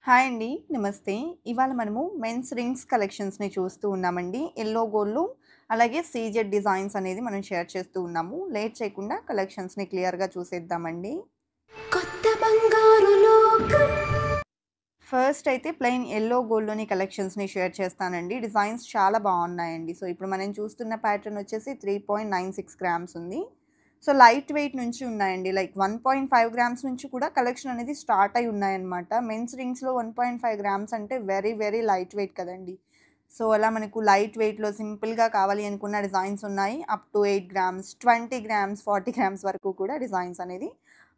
Hi అండి. నమస్తే. ఇవాళ మనము మెన్స్ రింగ్స్ కలెక్షన్స్‌ని చూస్తూ ఉన్నామండి. యెల్లో గోల్డ్‌లో అలాగే సీజెడ్ డిజైన్స్ అనేది మనం షేర్ చేస్తూ ఉన్నాము. లేట్ చేయకుండా కలెక్షన్స్‌ని క్లియర్‌గా చూసేద్దామండి. కొత్త బంగారు లోకం. ఫస్ట్ అయితే ప్లెయిన్ యెల్లో గోల్డ్‌లోని కలెక్షన్స్‌ని షేర్ చేస్తానండి. డిజైన్స్ చాలా బాగున్నాయండి. సో, ఇప్పుడు మనం చూస్తున్న ప్యాటర్న్ వచ్చేసి 3.96 గ్రామ్స్ ఉంది. సో, లైట్ వెయిట్ నుంచి ఉన్నాయండి. లైక్ 1.5 గ్రామ్స్ నుంచి కూడా కలెక్షన్ అనేది స్టార్ట్ అయ్యి ఉన్నాయన్నమాట. మెన్స్ రింగ్స్‌లో 1.5 గ్రామ్స్ అంటే వెరీ, వెరీ లైట్ వెయిట్ కదండీ! సో, అలా మనకు లైట్ వెయిట్‌లో సింపుల్‌గా కావాలి అనుకున్న డిజైన్స్ ఉన్నాయి. Up to 8 grams, 20 grams, 40 grams వరకు కూడా డిజైన్స్ అనేది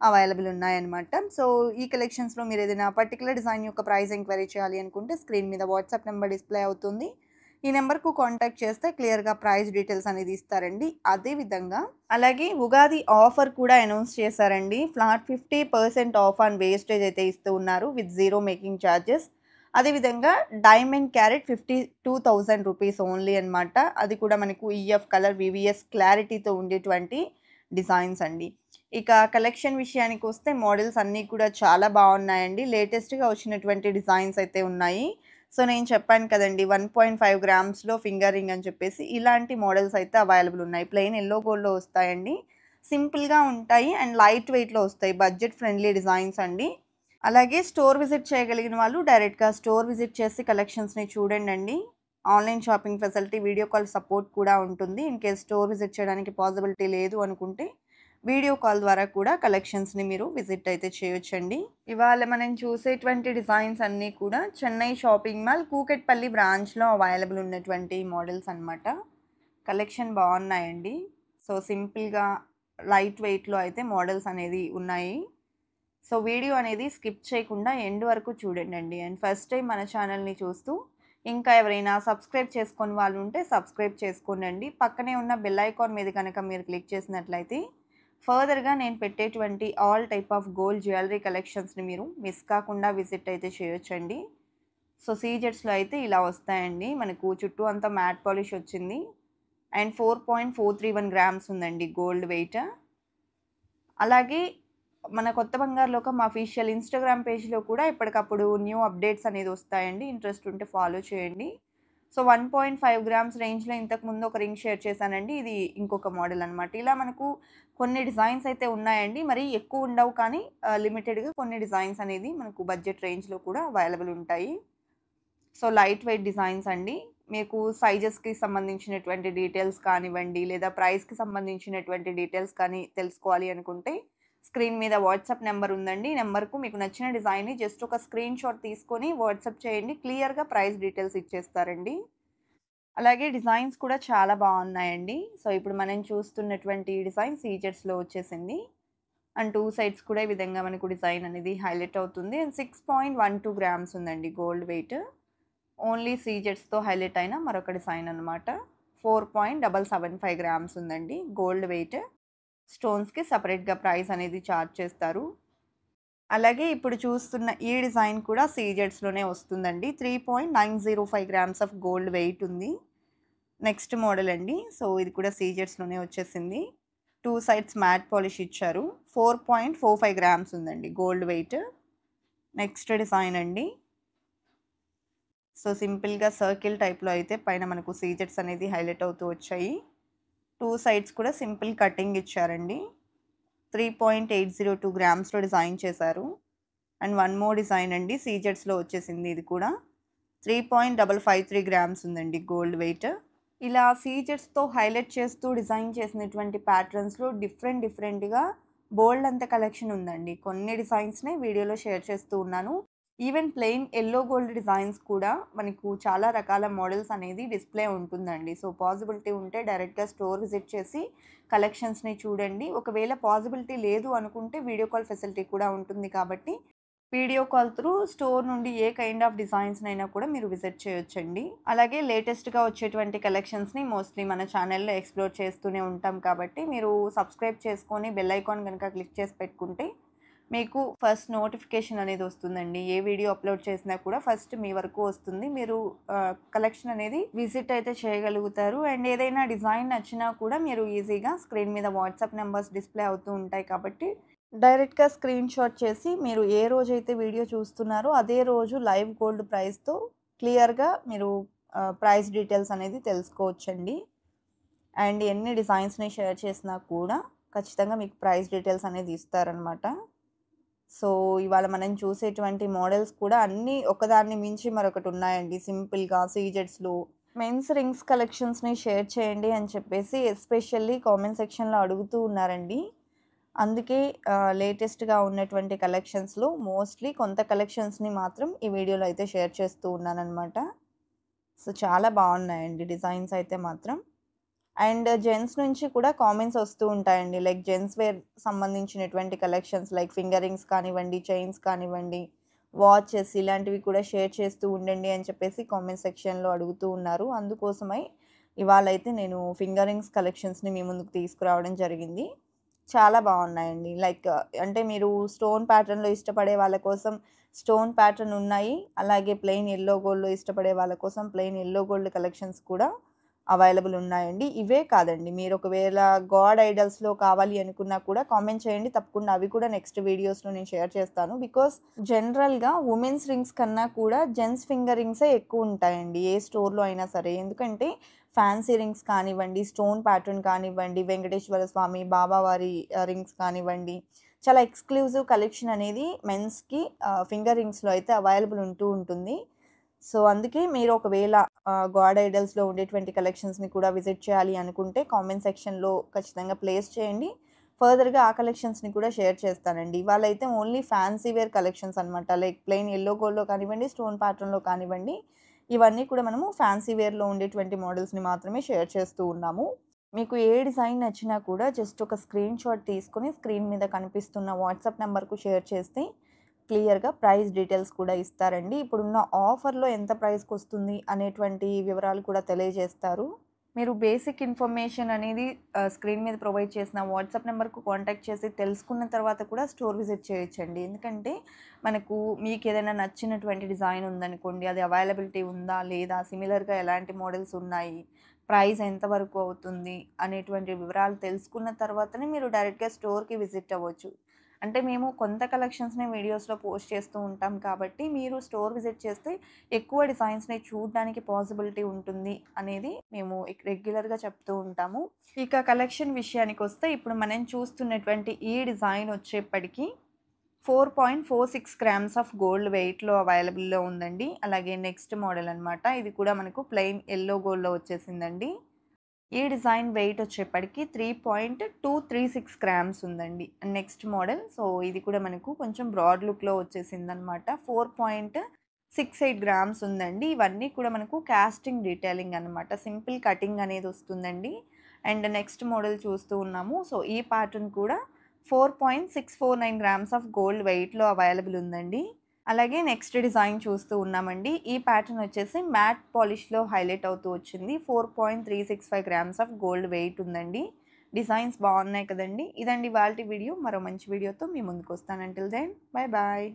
అవైలబుల్ ఉన్నాయన్నమాట. సో, ఈ కలెక్షన్స్‌లో మీరేదైనా పర్టిక్యులర్ డిజైన్ యొక్క ప్రైస్ ఎంక్వైరీ చేయాలి అనుకుంటే స్క్రీన్ మీద వాట్సాప్ నంబర్ డిస్‌ప్లే అవుతుంది. ఈ నంబర్‌కు కాంటాక్ట్ చేస్తే క్లియర్‌గా ప్రైస్ డీటెయిల్స్ అనేది ఇస్తారండి. అదే విధంగా అలాగే ఉగాది ఆఫర్ కూడా అనౌన్స్ చేశారండి. ఫ్లాట్ 50% ఆఫ్ ఆన్ వేస్టేజ్ అయితే ఇస్తూ ఉన్నారు విత్ జీరో మేకింగ్ చార్జెస్. అదేవిధంగా డైమండ్ క్యారెట్ 52,000 రూపీస్ ఓన్లీ అనమాట. అది కూడా మనకు ఈఎఫ్ కలర్ వీవీఎస్ క్లారిటీతో ఉండేటువంటి డిజైన్స్ అండి. ఇక కలెక్షన్ విషయానికొస్తే మోడల్స్ అన్నీ కూడా చాలా బాగున్నాయండి. లేటెస్ట్‌గా వచ్చినటువంటి డిజైన్స్ అయితే ఉన్నాయి. సో, నేను చెప్పాను కదండీ 1.5 గ్రామ్స్‌లో ఫింగర్ రింగ్ అని చెప్పేసి ఇలాంటి మోడల్స్ అయితే అవైలబుల్ ఉన్నాయి. ప్లెయిన్ యెల్లో గోల్డ్‌లో వస్తాయండి. సింపుల్‌గా ఉంటాయి అండ్ లైట్ వెయిట్‌లో వస్తాయి. బడ్జెట్ ఫ్రెండ్లీ డిజైన్స్ అండి. అలాగే స్టోర్ విజిట్ చేయగలిగిన వాళ్ళు డైరెక్ట్‌గా స్టోర్ విజిట్ చేసి కలెక్షన్స్‌ని చూడండండి. Online shopping facility, video call support కూడా ఉంటుంది. ఇన్ కేస్ స్టోర్ విజిట్ చేయడానికి పాసిబిలిటీ లేదు అనుకుంటే వీడియో కాల్ ద్వారా కూడా కలెక్షన్స్‌ని మీరు విజిట్ అయితే చేయొచ్చండి. ఇవాళ మనం చూసేటువంటి డిజైన్స్ అన్నీ కూడా చెన్నై షాపింగ్ మాల్ కూకట్పల్లి బ్రాంచ్‌లో అవైలబుల్ ఉన్నటువంటి మోడల్స్ అన్నమాట. కలెక్షన్ బాగున్నాయండి. సో, సింపుల్‌గా లైట్ వెయిట్‌లో అయితే మోడల్స్ అనేది ఉన్నాయి. సో, వీడియో అనేది స్కిప్ చేయకుండా ఎండ్ వరకు చూడండండి. అండ్ ఫస్ట్ టైం మన ఛానల్‌ని చూస్తూ ఇంకా ఎవరైనా సబ్స్క్రైబ్ చేసుకోని వాళ్ళు ఉంటే సబ్స్క్రైబ్ చేసుకోండండి. పక్కనే ఉన్న బెల్ ఐకాన్ మీద గనక మీరు క్లిక్ చేసినట్లయితే ఫర్దర్‌గా నేను పెట్టేటువంటి all type of gold jewellery కలెక్షన్స్‌ని మీరు మిస్ కాకుండా విజిట్ అయితే చేయొచ్చండి. సో, సీజెట్స్‌లో అయితే ఇలా వస్తాయండి. మనకు చుట్టూ అంతా మ్యాట్ పాలిష్ వచ్చింది. అండ్ 4.431 గ్రామ్స్ ఉందండి గోల్డ్ వెయిట్. అలాగే మన కొత్త బంగారు లోకం అఫీషియల్ ఇన్‌స్టాగ్రామ్ పేజ్‌లో కూడా ఎప్పటికప్పుడు న్యూ అప్డేట్స్ అనేది వస్తాయండి. ఇంట్రెస్ట్ ఉంటే ఫాలో చేయండి. సో, 1.5 గ్రామ్స్ రేంజ్‌లో ఇంతకుముందు ఒక రింగ్ షేర్ చేశానండి. ఇది ఇంకొక మోడల్ అనమాట. ఇలా మనకు కొన్ని డిజైన్స్ అయితే ఉన్నాయండి. మరి ఎక్కువ ఉండవు కానీ లిమిటెడ్‌గా కొన్ని డిజైన్స్ అనేది మనకు బడ్జెట్ రేంజ్‌లో కూడా అవైలబుల్ ఉంటాయి. సో, లైట్ వెయిట్ డిజైన్స్ అండి. మీకు సైజెస్‌కి సంబంధించినటువంటి డీటెయిల్స్ కానివ్వండి, లేదా ప్రైస్‌కి సంబంధించినటువంటి డీటెయిల్స్ కానీ తెలుసుకోవాలి అనుకుంటే, స్క్రీన్ మీద వాట్సాప్ నెంబర్ ఉందండి. ఈ నెంబర్‌కు మీకు నచ్చిన డిజైన్‌ని జస్ట్ ఒక స్క్రీన్‌షాట్ తీసుకొని వాట్సాప్ చేయండి. క్లియర్‌గా ప్రైస్ డీటెయిల్స్ ఇచ్చేస్తారండి. అలాగే డిజైన్స్ కూడా చాలా బాగున్నాయండి. సో, ఇప్పుడు మనం చూస్తున్నటువంటి డిజైన్ సీజెట్స్‌లో వచ్చేసింది. అండ్ 2 సైడ్స్ కూడా ఈ విధంగా మనకు డిజైన్ అనేది హైలైట్ అవుతుంది. అండ్ 6.12 గ్రామ్స్ ఉందండి గోల్డ్ వెయిట్. ఓన్లీ సీజెట్స్‌తో హైలైట్ అయిన మరొక డిజైన్ అనమాట. 4.775 గ్రామ్స్ ఉందండి గోల్డ్ వెయిట్. స్టోన్స్‌కి సెపరేట్‌గా ప్రైస్ అనేది చార్జ్ చేస్తారు. అలాగే ఇప్పుడు చూస్తున్న ఈ డిజైన్ కూడా సీజెట్స్‌లోనే వస్తుందండి. 3.905 గ్రామ్స్ ఆఫ్ గోల్డ్ వెయిట్ ఉంది. నెక్స్ట్ మోడల్ అండి. సో, ఇది కూడా సీజెట్స్‌లోనే వచ్చేసింది. 2 సైడ్స్ మ్యాట్ పాలిష్ ఇచ్చారు. 4.45 గ్రామ్స్ ఉందండి గోల్డ్ వెయిట్. నెక్స్ట్ డిజైన్ అండి. సో, సింపుల్‌గా సర్కిల్ టైప్‌లో అయితే పైన మనకు సీజెట్స్ అనేది హైలైట్ అవుతూ వచ్చాయి. 2 సైడ్స్ కూడా సింపుల్ కటింగ్ ఇచ్చారండి. 3.802 గ్రామ్స్‌లో డిజైన్ చేశారు. అండ్ వన్ మోర్ డిజైన్ అండి. సీజెట్స్‌లో వచ్చేసింది ఇది కూడా. 3.553 గ్రామ్స్ ఉందండి గోల్డ్ వెయిట్. ఇలా సీజెట్స్‌తో హైలైట్ చేస్తూ డిజైన్ చేసినటువంటి ప్యాటర్న్స్‌లో డిఫరెంట్‌గా బోలెడంత కలెక్షన్ ఉందండి. కొన్ని డిజైన్స్‌నే వీడియోలో షేర్ చేస్తూ ఉన్నాను. Even plain yellow gold designs కూడా మనకు చాలా రకాల మోడల్స్ అనేది డిస్‌ప్లే ఉంటుందండి. సో, పాసిబిలిటీ ఉంటే డైరెక్ట్‌గా స్టోర్ విజిట్ చేసి కలెక్షన్స్‌ని చూడండి. ఒకవేళ పాసిబిలిటీ లేదు అనుకుంటే వీడియో కాల్ ఫెసిలిటీ కూడా ఉంటుంది కాబట్టి వీడియో కాల్ త్రూ స్టోర్ నుండి ఏ కైండ్ ఆఫ్ డిజైన్స్‌నైనా కూడా మీరు విజిట్ చేయొచ్చండి. అలాగే లేటెస్ట్‌గా వచ్చేటువంటి కలెక్షన్స్‌ని మోస్ట్‌లీ మన ఛానెల్‌లో ఎక్స్‌ప్లోర్ చేస్తూనే ఉంటాం కాబట్టి మీరు సబ్స్క్రైబ్ చేసుకొని బెల్ ఐకాన్ గనుక క్లిక్ చేసి పెట్టుకుంటే మీకు ఫస్ట్ నోటిఫికేషన్ అనేది వస్తుందండి. ఏ వీడియో అప్‌లోడ్ చేసినా కూడా ఫస్ట్ మీ వరకు వస్తుంది. మీరు కలెక్షన్ అనేది విజిట్ అయితే చేయగలుగుతారు. అండ్ ఏదైనా డిజైన్ నచ్చినా కూడా మీరు ఈజీగా స్క్రీన్ మీద వాట్సాప్ నంబర్స్ డిస్‌ప్లే అవుతూ ఉంటాయి కాబట్టి డైరెక్ట్‌గా స్క్రీన్ షాట్ చేసి మీరు ఏ రోజైతే వీడియో చూస్తున్నారో అదే రోజు లైవ్ గోల్డ్ ప్రైస్‌తో క్లియర్‌గా మీరు ప్రైస్ డీటెయిల్స్ అనేది తెలుసుకోవచ్చండి. అండ్ ఎన్ని డిజైన్స్‌ని షేర్ చేసినా కూడా ఖచ్చితంగా మీకు ప్రైస్ డీటెయిల్స్ అనేది ఇస్తారనమాట. సో, ఇవాళ మనం చూసేటువంటి మోడల్స్ కూడా అన్నీ ఒకదాన్ని మించి మరొకటి ఉన్నాయండి. సింపుల్‌గా సీజెడ్స్‌లో మెన్స్ రింగ్స్ కలెక్షన్స్‌ని షేర్ చేయండి అని చెప్పేసి ఎస్పెషల్లీ కామెంట్ సెక్షన్‌లో అడుగుతూ ఉన్నారండి. అందుకే లేటెస్ట్‌గా ఉన్నటువంటి కలెక్షన్స్‌లో మోస్ట్‌లీ కొంత కలెక్షన్స్‌ని మాత్రం ఈ వీడియోలో అయితే షేర్ చేస్తూ ఉన్నాననమాట. సో, చాలా బాగున్నాయండి డిజైన్స్ అయితే మాత్రం. అండ్ జెంట్స్ నుంచి కూడా కామెంట్స్ వస్తూ ఉంటాయండి. లైక్ జెంట్స్ వేర్ సంబంధించినటువంటి కలెక్షన్స్ లైక్ ఫింగర్ రింగ్స్ కానివ్వండి, చైన్స్ కానివ్వండి, వాచెస్ ఇలాంటివి కూడా షేర్ చేస్తూ ఉండండి అని చెప్పేసి కామెంట్ సెక్షన్‌లో అడుగుతూ ఉన్నారు. అందుకోసమై ఇవాళైతే నేను ఫింగర్ రింగ్స్ కలెక్షన్స్‌ని మీ ముందుకు తీసుకురావడం జరిగింది. చాలా బాగున్నాయండి. లైక్ అంటే మీరు స్టోన్ ప్యాటర్న్‌లో ఇష్టపడే వాళ్ళ కోసం స్టోన్ ప్యాటర్న్ ఉన్నాయి. అలాగే ప్లెయిన్ యెల్లో గోల్డ్‌లో ఇష్టపడే వాళ్ళ కోసం ప్లెయిన్ యెల్లో గోల్డ్ కలెక్షన్స్ కూడా అవైలబుల్ ఉన్నాయండి. ఇవే కాదండి మీరు ఒకవేళ గాడ్ ఐడల్స్‌లో కావాలి అనుకున్నా కూడా కామెంట్ చేయండి. తప్పకుండా అవి కూడా నెక్స్ట్ వీడియోస్‌లో నేను షేర్ చేస్తాను. బికాస్ జనరల్‌గా వుమెన్స్ రింగ్స్ కన్నా కూడా జెంట్స్ ఫింగర్ రింగ్సే ఎక్కువ ఉంటాయండి. ఏ స్టోర్‌లో అయినా సరే. ఎందుకంటే ఫ్యాన్సీ రింగ్స్ కానివ్వండి, స్టోన్ ప్యాటర్న్ కానివ్వండి, వెంకటేశ్వర స్వామి, బాబావారి రింగ్స్ కానివ్వండి, చాలా ఎక్స్‌క్లూజివ్ కలెక్షన్ అనేది మెన్స్‌కి ఫింగర్ రింగ్స్‌లో అయితే అవైలబుల్ ఉంటూ ఉంటుంది. సో, అందుకే మీరు ఒకవేళ గాడ్ ఐడల్స్‌లో ఉండేటువంటి కలెక్షన్స్‌ని కూడా విజిట్ చేయాలి అనుకుంటే కామెంట్ సెక్షన్‌లో ఖచ్చితంగా ప్లేస్ చేయండి. ఫర్దర్‌గా ఆ కలెక్షన్స్‌ని కూడా షేర్ చేస్తానండి. ఇవాళైతే ఓన్లీ ఫ్యాన్సీ వేర్ కలెక్షన్స్ అనమాట. లైక్ ప్లెయిన్ యెల్లో గోల్డ్‌లో కానివ్వండి, స్టోన్ ప్యాటర్న్‌లో కానివ్వండి, ఇవన్నీ కూడా మనము ఫ్యాన్సీ వేర్‌లో ఉండేటువంటి మోడల్స్‌ని మాత్రమే షేర్ చేస్తూ ఉన్నాము. మీకు ఏ డిజైన్ నచ్చినా కూడా జస్ట్ ఒక స్క్రీన్ షాట్ తీసుకొని స్క్రీన్ మీద కనిపిస్తున్న వాట్సాప్ నంబర్‌కు షేర్ చేస్తే క్లియర్‌గా ప్రైస్ డీటెయిల్స్ కూడా ఇస్తారండి. ఇప్పుడున్న ఆఫర్‌లో ఎంత ప్రైస్‌కొస్తుంది అనేటువంటి వివరాలు కూడా తెలియజేస్తారు. మీరు బేసిక్ ఇన్ఫర్మేషన్ అనేది స్క్రీన్ మీద ప్రొవైడ్ చేసిన వాట్సాప్ నంబర్‌కు కాంటాక్ట్ చేసి తెలుసుకున్న తర్వాత కూడా స్టోర్ విజిట్ చేయొచ్చండి. ఎందుకంటే మనకు మీకేదైనా నచ్చినటువంటి డిజైన్ ఉందనుకోండి, అది అవైలబిలిటీ ఉందా? లేదా? సిమిలర్‌గా ఎలాంటి మోడల్స్ ఉన్నాయి? ప్రైస్ ఎంత వరకు అవుతుంది? అనేటువంటి వివరాలు తెలుసుకున్న తర్వాతనే మీరు డైరెక్ట్‌గా స్టోర్‌కి విజిట్ అవ్వచ్చు. అంటే మేము కొంత కలెక్షన్స్‌ని వీడియోస్‌లో పోస్ట్ చేస్తూ ఉంటాం కాబట్టి, మీరు స్టోర్ విజిట్ చేస్తే ఎక్కువ డిజైన్స్‌ని చూడడానికి పాసిబిలిటీ ఉంటుంది అనేది మేము రెగ్యులర్‌గా చెప్తూ ఉంటాము. ఇక కలెక్షన్ విషయానికొస్తే ఇప్పుడు మనం చూస్తున్నటువంటి ఈ డిజైన్ వచ్చేప్పటికి 4.46 గ్రామ్స్ ఆఫ్ గోల్డ్ వెయిట్‌లో అవైలబుల్‌లో ఉందండి. అలాగే నెక్స్ట్ మోడల్ అనమాట. ఇది కూడా మనకు ప్లెయిన్ యెల్లో గోల్డ్‌లో వచ్చేసిందండి. ఈ డిజైన్ వెయిట్ వచ్చేప్పటికి 3.236 గ్రామ్స్ ఉందండి. Next model. సో, ఇది కూడా మనకు కొంచెం బ్రాడ్ లుక్‌లో వచ్చేసిందనమాట. 4.68 గ్రామ్స్ ఉందండి. ఇవన్నీ కూడా మనకు కాస్టింగ్ డీటెయిలింగ్ అనమాట. సింపుల్ కటింగ్ అనేది వస్తుందండి. అండ్ నెక్స్ట్ మోడల్ చూస్తూ ఉన్నాము. సో, ఈ ప్యాటర్న్ కూడా 4.649 గ్రామ్స్ ఆఫ్ గోల్డ్ వెయిట్‌లో అవైలబుల్ ఉందండి. అలాగే నెక్స్ట్ డిజైన్ చూస్తూ ఉన్నామండి. ఈ ప్యాటర్న్ వచ్చేసి మ్యాట్ పాలిష్‌లో హైలైట్ అవుతూ వచ్చింది. 4.365 గ్రామ్స్ ఆఫ్ గోల్డ్ వెయిట్ ఉందండి. డిజైన్స్ బాగున్నాయి కదండీ! ఇదండి ఇవాల్టి వీడియో. మరో మంచి వీడియోతో మీ ముందుకొస్తాను. Until then bye bye.